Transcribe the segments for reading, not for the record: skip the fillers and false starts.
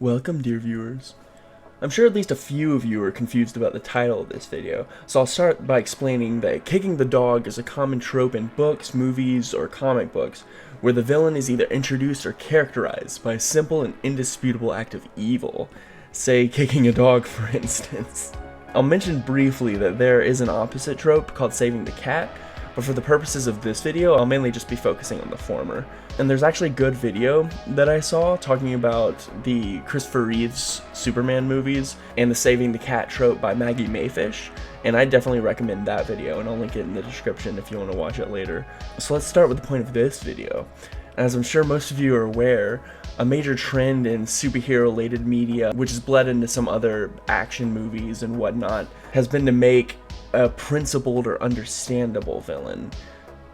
Welcome, dear viewers. I'm sure at least a few of you are confused about the title of this video, so I'll start by explaining that kicking the dog is a common trope in books, movies, or comic books, where the villain is either introduced or characterized by a simple and indisputable act of evil. Say, kicking a dog, for instance. I'll mention briefly that there is an opposite trope called saving the cat, but for the purposes of this video, I'll mainly just be focusing on the former. And there's actually a good video that I saw talking about the Christopher Reeves Superman movies and the saving the cat trope by Maggie Mayfish, and I definitely recommend that video, and I'll link it in the description if you want to watch it later. So let's start with the point of this video. As I'm sure most of you are aware, a major trend in superhero-related media, which has bled into some other action movies and whatnot, has been to make a principled or understandable villain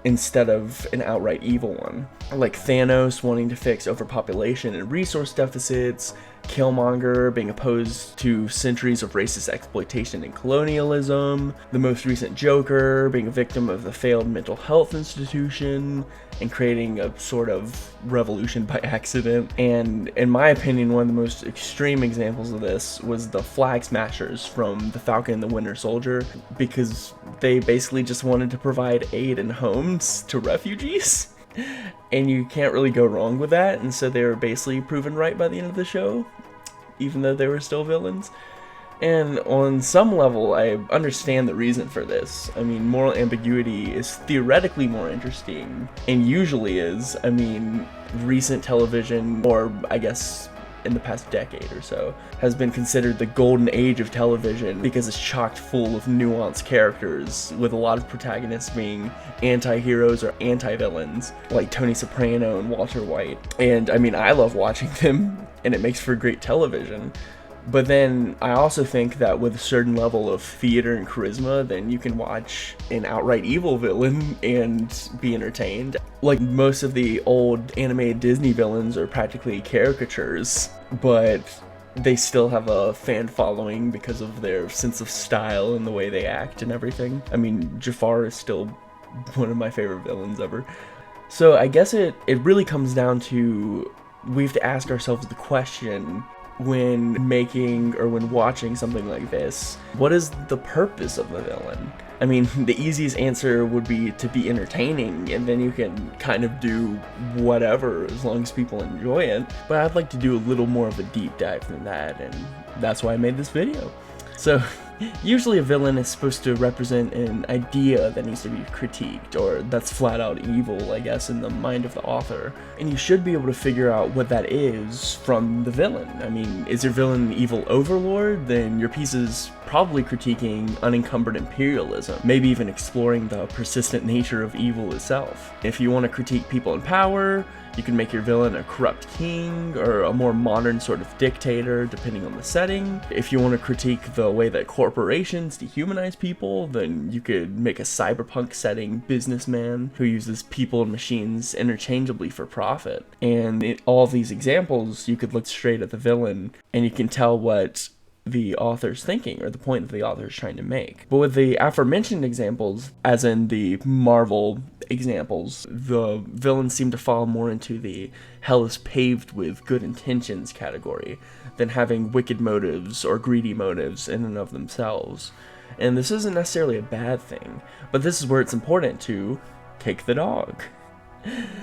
instead of an outright evil one. Like Thanos wanting to fix overpopulation and resource deficits, Killmonger being opposed to centuries of racist exploitation and colonialism, the most recent Joker being a victim of the failed mental health institution and creating a sort of revolution by accident. And in my opinion, one of the most extreme examples of this was the Flag Smashers from The Falcon and the Winter Soldier, because they basically just wanted to provide aid and homes to refugees. And you can't really go wrong with that, and so they were basically proven right by the end of the show, even though they were still villains. And on some level, I understand the reason for this. I mean, moral ambiguity is theoretically more interesting, and usually is. I mean, recent television, or I guess in the past decade or so, has been considered the golden age of television because it's chock full of nuanced characters, with a lot of protagonists being anti-heroes or anti-villains, like Tony Soprano and Walter White. And I mean, I love watching them, and it makes for great television. But then I also think that with a certain level of theater and charisma, then you can watch an outright evil villain and be entertained. Like most of the old animated Disney villains are practically caricatures, but they still have a fan following because of their sense of style and the way they act and everything. I mean, Jafar is still one of my favorite villains ever. So I guess it really comes down to, we have to ask ourselves the question, when making or when watching something like this, what is the purpose of the villain? I mean, the easiest answer would be to be entertaining, and then you can kind of do whatever as long as people enjoy it. But I'd like to do a little more of a deep dive than that, and that's why I made this video. So, usually a villain is supposed to represent an idea that needs to be critiqued, or that's flat out evil, I guess, in the mind of the author. And you should be able to figure out what that is from the villain. I mean, is your villain an evil overlord? Then your piece is probably critiquing unencumbered imperialism, maybe even exploring the persistent nature of evil itself. If you want to critique people in power, you can make your villain a corrupt king, or a more modern sort of dictator, depending on the setting. If you want to critique the way that corporations dehumanize people, then you could make a cyberpunk setting businessman who uses people and machines interchangeably for profit. And in all of these examples, you could look straight at the villain, and you can tell what the author's thinking, or the point that the author is trying to make. But with the aforementioned examples, as in the Marvel examples, the villains seem to fall more into the hell is paved with good intentions category than having wicked motives or greedy motives in and of themselves. And this isn't necessarily a bad thing, but this is where it's important to kick the dog.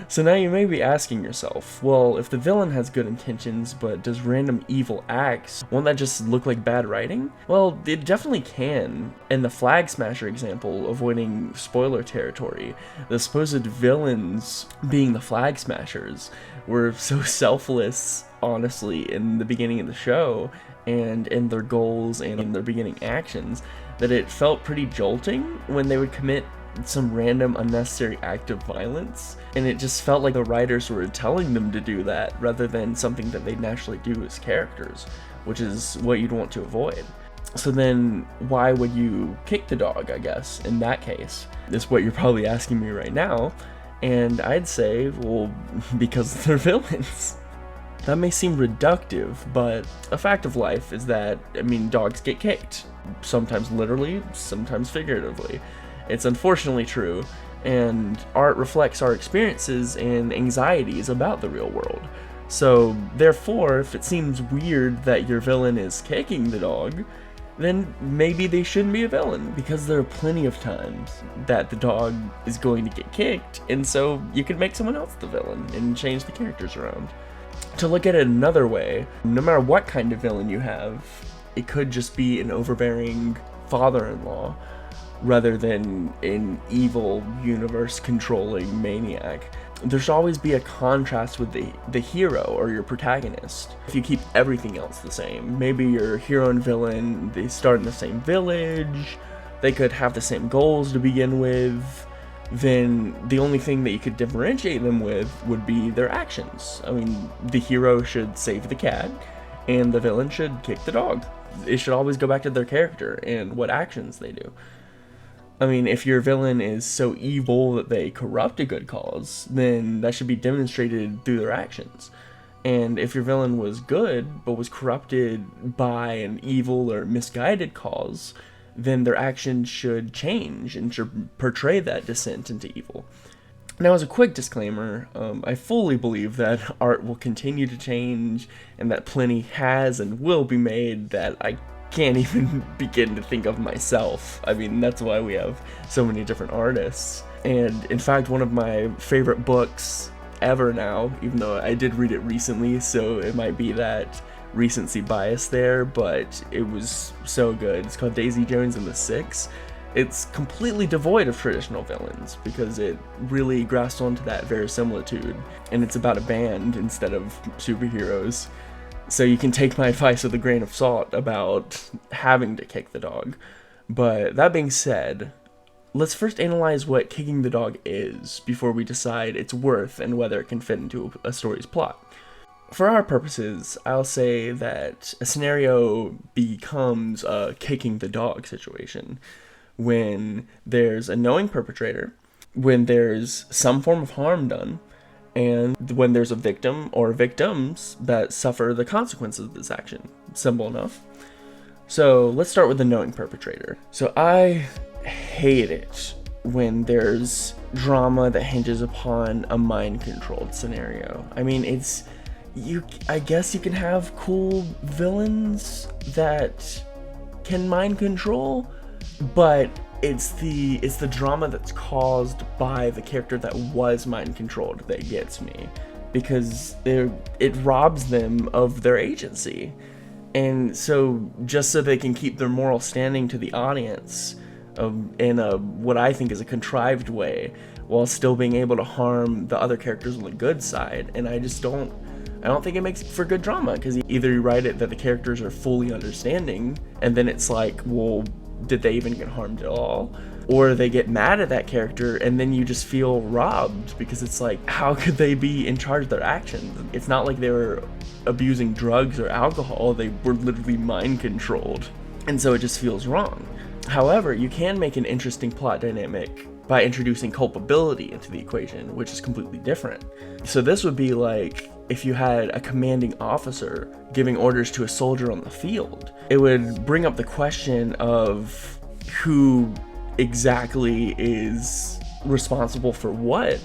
So now you may be asking yourself, well, if the villain has good intentions but does random evil acts, won't that just look like bad writing? Well, it definitely can. In the Flag Smasher example, avoiding spoiler territory, the supposed villains, being the Flag Smashers, were so selfless, honestly, in the beginning of the show, and in their goals and in their beginning actions, that it felt pretty jolting when they would commit some random unnecessary act of violence, and it just felt like the writers were telling them to do that rather than something that they naturally do as characters, which is what you'd want to avoid. So then why would you kick the dog, I guess, in that case? Is what you're probably asking me right now, and I'd say, well, because they're villains. That may seem reductive, but a fact of life is that, I mean, dogs get kicked. Sometimes literally, sometimes figuratively. It's unfortunately true, and art reflects our experiences and anxieties about the real world. So, therefore, if it seems weird that your villain is kicking the dog, then maybe they shouldn't be a villain, because there are plenty of times that the dog is going to get kicked, and so you can make someone else the villain and change the characters around. To look at it another way, no matter what kind of villain you have, it could just be an overbearing father-in-law rather than an evil universe-controlling maniac. There should always be a contrast with the hero or your protagonist. If you keep everything else the same, maybe your hero and villain, they start in the same village, they could have the same goals to begin with, then the only thing that you could differentiate them with would be their actions. I mean, the hero should save the cat, and the villain should kick the dog. It should always go back to their character and what actions they do. I mean, if your villain is so evil that they corrupt a good cause, then that should be demonstrated through their actions. And if your villain was good, but was corrupted by an evil or misguided cause, then their actions should change and should portray that descent into evil. Now, as a quick disclaimer, I fully believe that art will continue to change and that plenty has and will be made that I can't even begin to think of myself. I mean, that's why we have so many different artists. And in fact, one of my favorite books ever now, even though I did read it recently, so it might be that recency bias there, but it was so good. It's called Daisy Jones and the Six. It's completely devoid of traditional villains because it really grasps onto that verisimilitude, and it's about a band instead of superheroes. So you can take my advice with a grain of salt about having to kick the dog. But that being said, let's first analyze what kicking the dog is before we decide its worth and whether it can fit into a story's plot. For our purposes, I'll say that a scenario becomes a kicking the dog situation when there's a knowing perpetrator, when there's some form of harm done, and when there's a victim or victims that suffer the consequences of this action. Simple enough. So let's start with the knowing perpetrator. So I hate it when there's drama that hinges upon a mind-controlled scenario. I mean, I guess you can have cool villains that can mind control, but it's the drama that's caused by the character that was mind controlled that gets me, because it robs them of their agency. And so just so they can keep their moral standing to the audience in what I think is a contrived way, while still being able to harm the other characters on the good side. And I don't think it makes for good drama, because either you write it that the characters are fully understanding, and then it's like, well, did they even get harmed at all? Or they get mad at that character, and then you just feel robbed, because it's like, how could they be in charge of their actions? It's not like they were abusing drugs or alcohol, they were literally mind controlled. And so it just feels wrong. However, you can make an interesting plot dynamic by introducing culpability into the equation, which is completely different. So this would be like if you had a commanding officer giving orders to a soldier on the field. It would bring up the question of who exactly is responsible for what,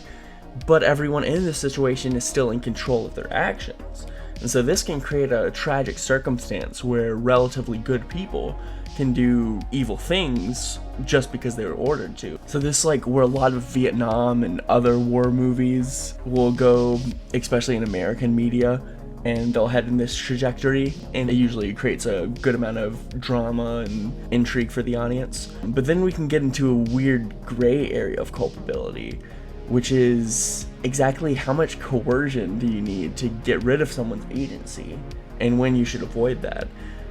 but everyone in this situation is still in control of their actions. And so this can create a tragic circumstance where relatively good people can do evil things just because they were ordered to. So this is like where a lot of Vietnam and other war movies will go, especially in American media, and they'll head in this trajectory, and it usually creates a good amount of drama and intrigue for the audience. But then we can get into a weird gray area of culpability, which is exactly how much coercion do you need to get rid of someone's agency, and when you should avoid that.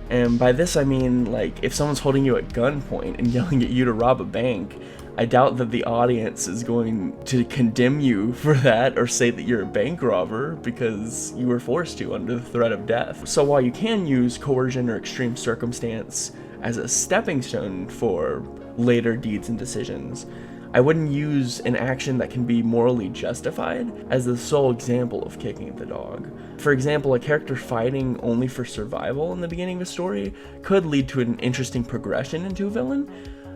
And by this I mean, like, if someone's holding you at gunpoint and yelling at you to rob a bank, I doubt that the audience is going to condemn you for that or say that you're a bank robber because you were forced to under the threat of death. So while you can use coercion or extreme circumstance as a stepping stone for later deeds and decisions, I wouldn't use an action that can be morally justified as the sole example of kicking the dog. For example, a character fighting only for survival in the beginning of a story could lead to an interesting progression into a villain,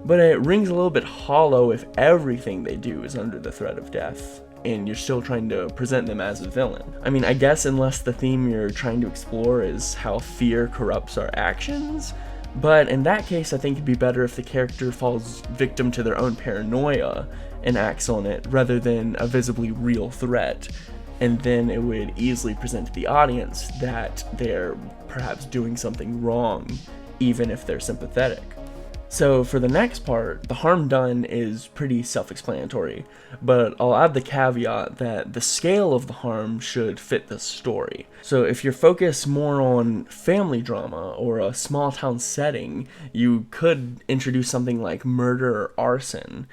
but it rings a little bit hollow if everything they do is under the threat of death. and you're still trying to present them as a villain. I mean, I guess unless the theme you're trying to explore is how fear corrupts our actions, but in that case I think it'd be better if the character falls victim to their own paranoia and acts on it rather than a visibly real threat, and then it would easily present to the audience that they're perhaps doing something wrong, even if they're sympathetic. So for the next part, the harm done is pretty self-explanatory, but I'll add the caveat that the scale of the harm should fit the story. So if you're focused more on family drama or a small town setting, you could introduce something like murder or arson,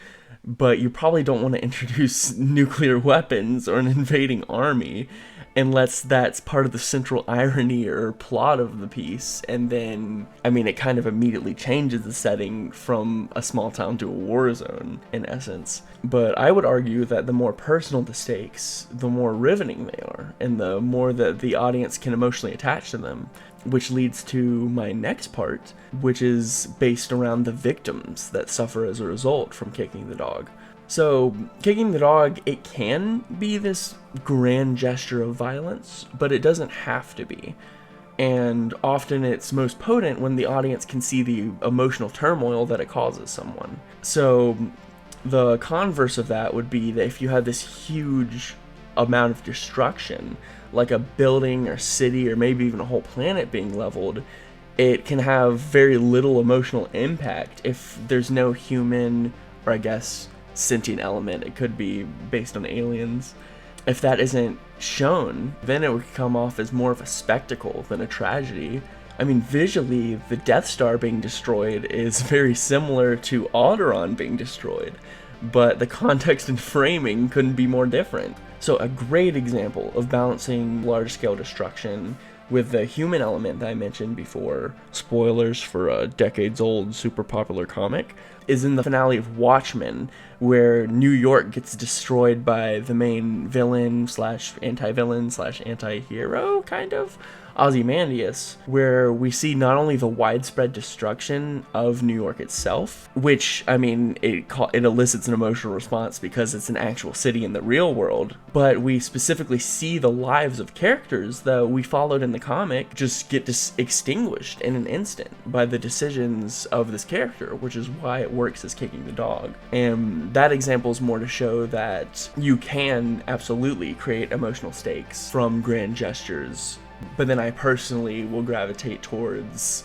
but you probably don't want to introduce nuclear weapons or an invading army unless that's part of the central irony or plot of the piece, and then, I mean, it kind of immediately changes the setting from a small town to a war zone, in essence. But I would argue that the more personal the stakes, the more riveting they are, and the more that the audience can emotionally attach to them, which leads to my next part, which is based around the victims that suffer as a result from kicking the dog. So, kicking the dog, it can be this grand gesture of violence, but it doesn't have to be. And often it's most potent when the audience can see the emotional turmoil that it causes someone. So, the converse of that would be that if you had this huge amount of destruction, like a building or city or maybe even a whole planet being leveled, it can have very little emotional impact if there's no human, or I guess sentient element. It could be based on aliens. If that isn't shown, then it would come off as more of a spectacle than a tragedy. I mean, visually, the Death Star being destroyed is very similar to Alderaan being destroyed, but the context and framing couldn't be more different. So a great example of balancing large-scale destruction with the human element that I mentioned before, spoilers for a decades-old super popular comic, is in the finale of Watchmen, where New York gets destroyed by the main villain slash anti-villain slash anti-hero, kind of, Ozymandias, where we see not only the widespread destruction of New York itself, which, I mean, it elicits an emotional response because it's an actual city in the real world, but we specifically see the lives of characters that we followed in the comic just get extinguished in an instant by the decisions of this character, which is why it works as kicking the dog. And that example is more to show that you can absolutely create emotional stakes from grand gestures. But then I personally will gravitate towards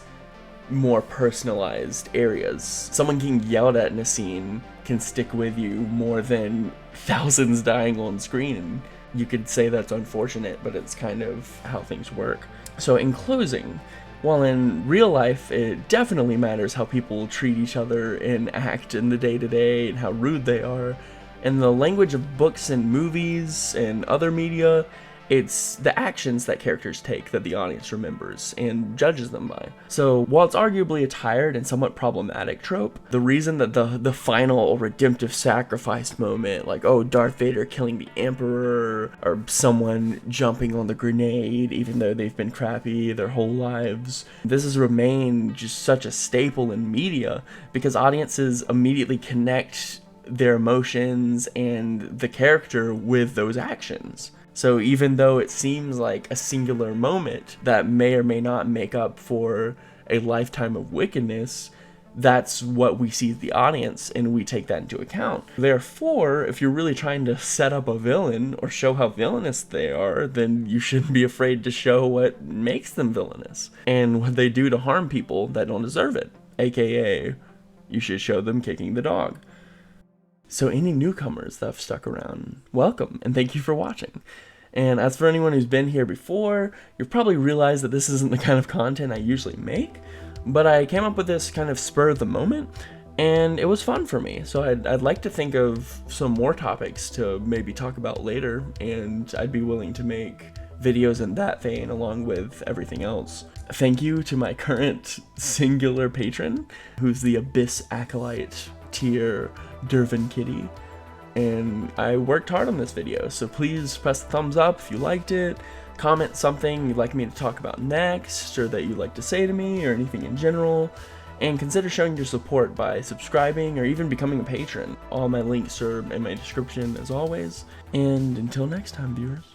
more personalized areas. Someone getting yelled at in a scene can stick with you more than thousands dying on screen. You could say that's unfortunate, but it's kind of how things work. So in closing, while in real life it definitely matters how people treat each other and act in the day-to-day and how rude they are, in the language of books and movies and other media, it's the actions that characters take that the audience remembers and judges them by. So while it's arguably a tired and somewhat problematic trope, the reason that the final redemptive sacrifice moment, like, oh, Darth Vader killing the Emperor, or someone jumping on the grenade even though they've been crappy their whole lives, this has remained just such a staple in media because audiences immediately connect their emotions and the character with those actions. So even though it seems like a singular moment that may or may not make up for a lifetime of wickedness, that's what we see as the audience, and we take that into account. Therefore, if you're really trying to set up a villain or show how villainous they are, then you shouldn't be afraid to show what makes them villainous and what they do to harm people that don't deserve it, aka you should show them kicking the dog. So any newcomers that have stuck around, welcome, and thank you for watching. And as for anyone who's been here before, you've probably realized that this isn't the kind of content I usually make, but I came up with this kind of spur of the moment, and it was fun for me. So I'd like to think of some more topics to maybe talk about later, and I'd be willing to make videos in that vein along with everything else. Thank you to my current singular patron, who's the Abyss Acolyte tier Dervin Kitty, and I worked hard on this video, so please press the thumbs up if you liked it, comment something you'd like me to talk about next, or that you'd like to say to me, or anything in general, And consider showing your support by subscribing or even becoming a patron. All my links are in my description as always. And until next time, viewers.